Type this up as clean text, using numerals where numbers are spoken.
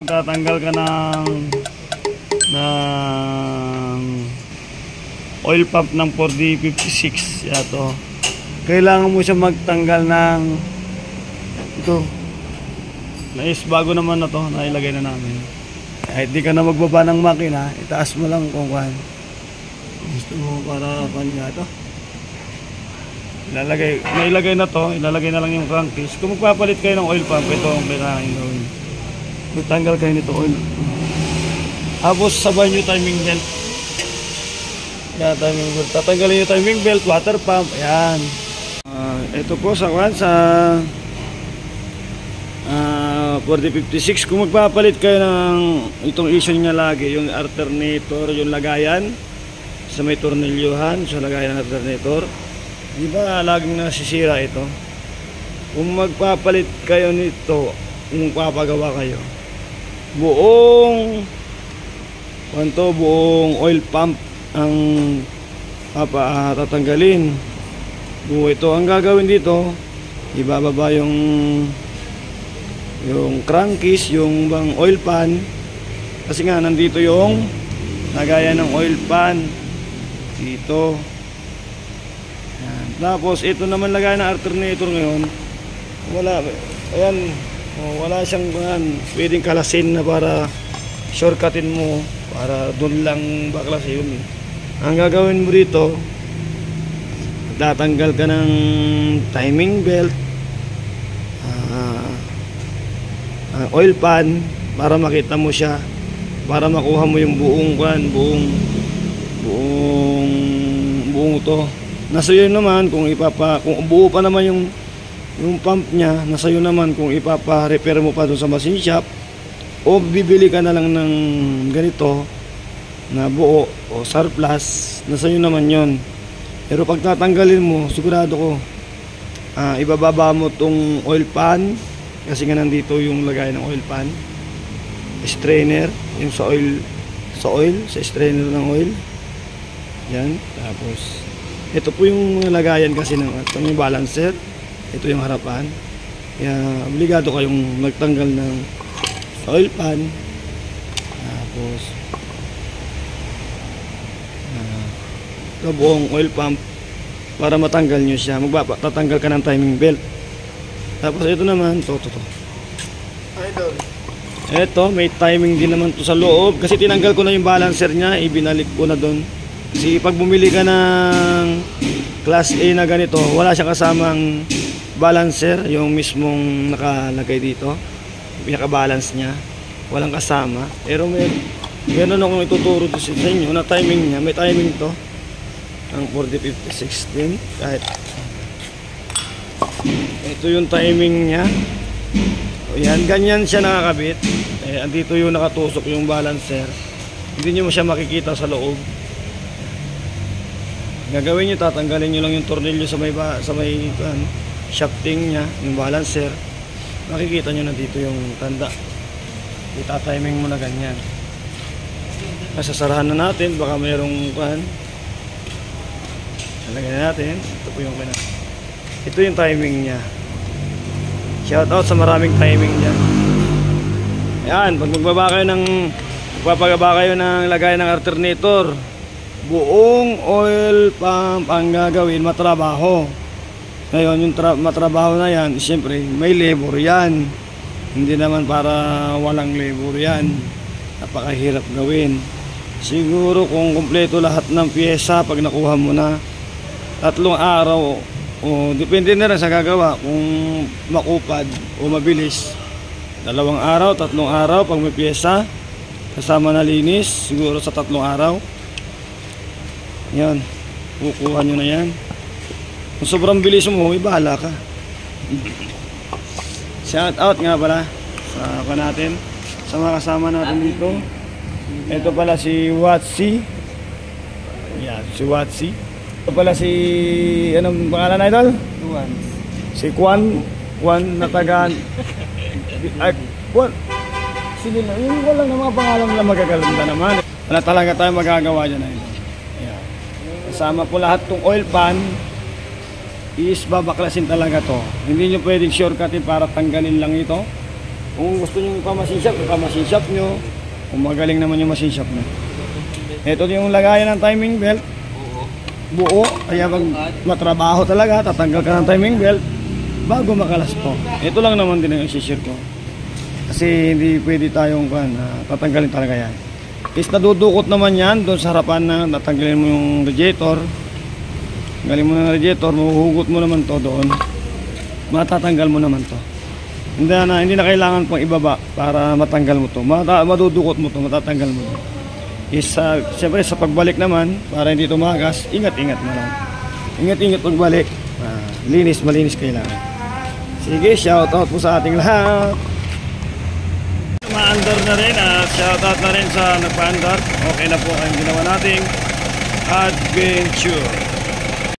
Tatanggal ka ng oil pump ng 4D56 yato. Kailangan mo siya magtanggal ng ito. Bago naman na to, nailagay na namin. Kahit di ka na magbaba ng makina, itaas mo lang kung kan. Gusto mo para kanya to. Nailagay na to, ilalagay na lang yung crankcase. Kung magpapalit kayo ng oil pump, ito ang kailangan gawin. Magtanggal kayo nito oil. Tapos sabay nyo timing belt. Yan, timing belt. Tatanggalin yung timing belt, water pump, ayan. Ito po sa 4056, kung magpapalit kayo ng itong issue niya lagi, yung alternator, yung lagayan sa may tornilyuhan, sa lagayan ng alternator, di ba laging nasisira ito? Kung magpapalit kayo nito, kung papagawa kayo, buong oil pump ang tatanggalin. Buo ito. Ang gagawin dito, ibababa yung crankcase, yung bang oil pan, kasi nga nandito yung lagayan ng oil pan dito. Yan. Tapos ito naman lagayan ng alternator ngayon, wala siyang pwedeng kalasin na para shortcutin mo, para doon lang baklas yun. Ang gagawin mo dito, tatanggal ka ng timing belt, oil pan, para makita mo siya, para makuha mo yung buong to. Nasa iyo naman kung buo pa naman yung pump niya, nasa iyo naman kung ipapa-repair mo pa doon sa machine shop o bibili ka na lang ng ganito na buo o surplus, nasa iyo naman yon. Pero pag tatanggalin mo, sigurado ko ibababa mo tong oil pan, kasi nga nandito yung lagay ng oil pan, strainer, yung sa strainer ng oil. Yan. Tapos ito po yung lagayan kasi ng yung balancer, ito yung harapan. Kaya obligado kayong magtanggal ng oil pan. Tapos ito buong oil pump, para matanggal nyo siya, tatanggal ka ng timing belt. Tapos ito naman, to. Ito, may timing din naman to sa loob, kasi tinanggal ko na yung balancer niya, ibinalik ko na doon. Kasi pag bumili ka ng class A na ganito, wala siyang kasamang balancer, yung mismong nakalagay dito, pinaka-balance niya, walang kasama. Pero meron akong ituturo sa inyo na timing niya, may timing to ang 4056 din. Kahit ito yung timing niya. O yan, ganyan siya nakakabit. Andito yung nakatusok yung balancer, hindi nyo siya makikita sa loob. Gagawin nyo, tatanggalin nyo lang yung tornilyo sa may shafting nya, yung balancer. Makikita nyo na dito yung tanda. Ita-timing mo na ganyan. Sasarahan na natin, baka mayroong lagyan natin. Ito po yung ito yung timing nya. Shout out sa maraming timing dyan. Ayan, pag magpapagaba kayo ng lagay ng alternator, buong oil pump ang gagawin, matrabaho. Ngayon, yung matrabaho na yan, siyempre may labor yan. Hindi naman para walang labor yan. Napakahirap gawin. Siguro kung kumpleto lahat ng pyesa, pag nakuha mo na, 3 araw, depende na rin sa gagawa, kung makupad o mabilis, 2 araw, 3 araw pag may pyesa kasama na linis, siguro sa 3 araw yan, kukuha nyo na yan. Kung sobrang bilis mo, ibahala ka. Shout out nga pala sa mga kasama natin dito. Ito pala si Watsi. Yan, si Watsi. Ito pala si, anong pangalan na idol? Si Kwan na taga Kwan. Sige na, yung walang na mga pangalan nila magaganda naman. Wala talaga tayo magagawa dyan idol. Ayan. Kasama po lahat tong oil pan, is babaklasin talaga to. Hindi nyo pwedeng shortcutin para tanggalin lang ito. Kung gusto nyo ipamasin shop nyo. Kung magaling naman yung machine shop nyo. Ito yung lagayan ng timing belt. Buo. Kaya pag matrabaho talaga, tatanggal ka ng timing belt bago makalas po. Ito lang naman din ang isi-share ko. Kasi hindi pwede tayong tatanggalin talaga yan. Is nadudukot naman yan doon sa harapan na natanggalin mo yung radiator. Tanggalin mo ng radiator, mahuhugot mo naman to doon. Matatanggal mo naman to. Hindi na kailangan pang ibaba para matanggal mo to. Madudukot mo to, matatanggal mo to. Siyempre sa pagbalik naman, para hindi tumagas, ingat-ingat mo lang. Ingat-ingat pagbalik. Malinis kailangan. Sige, shoutout po sa ating lahat. Ma-under na rin at shoutout na rin sa nagpa-under. Okay na po ang ginawa nating adventure.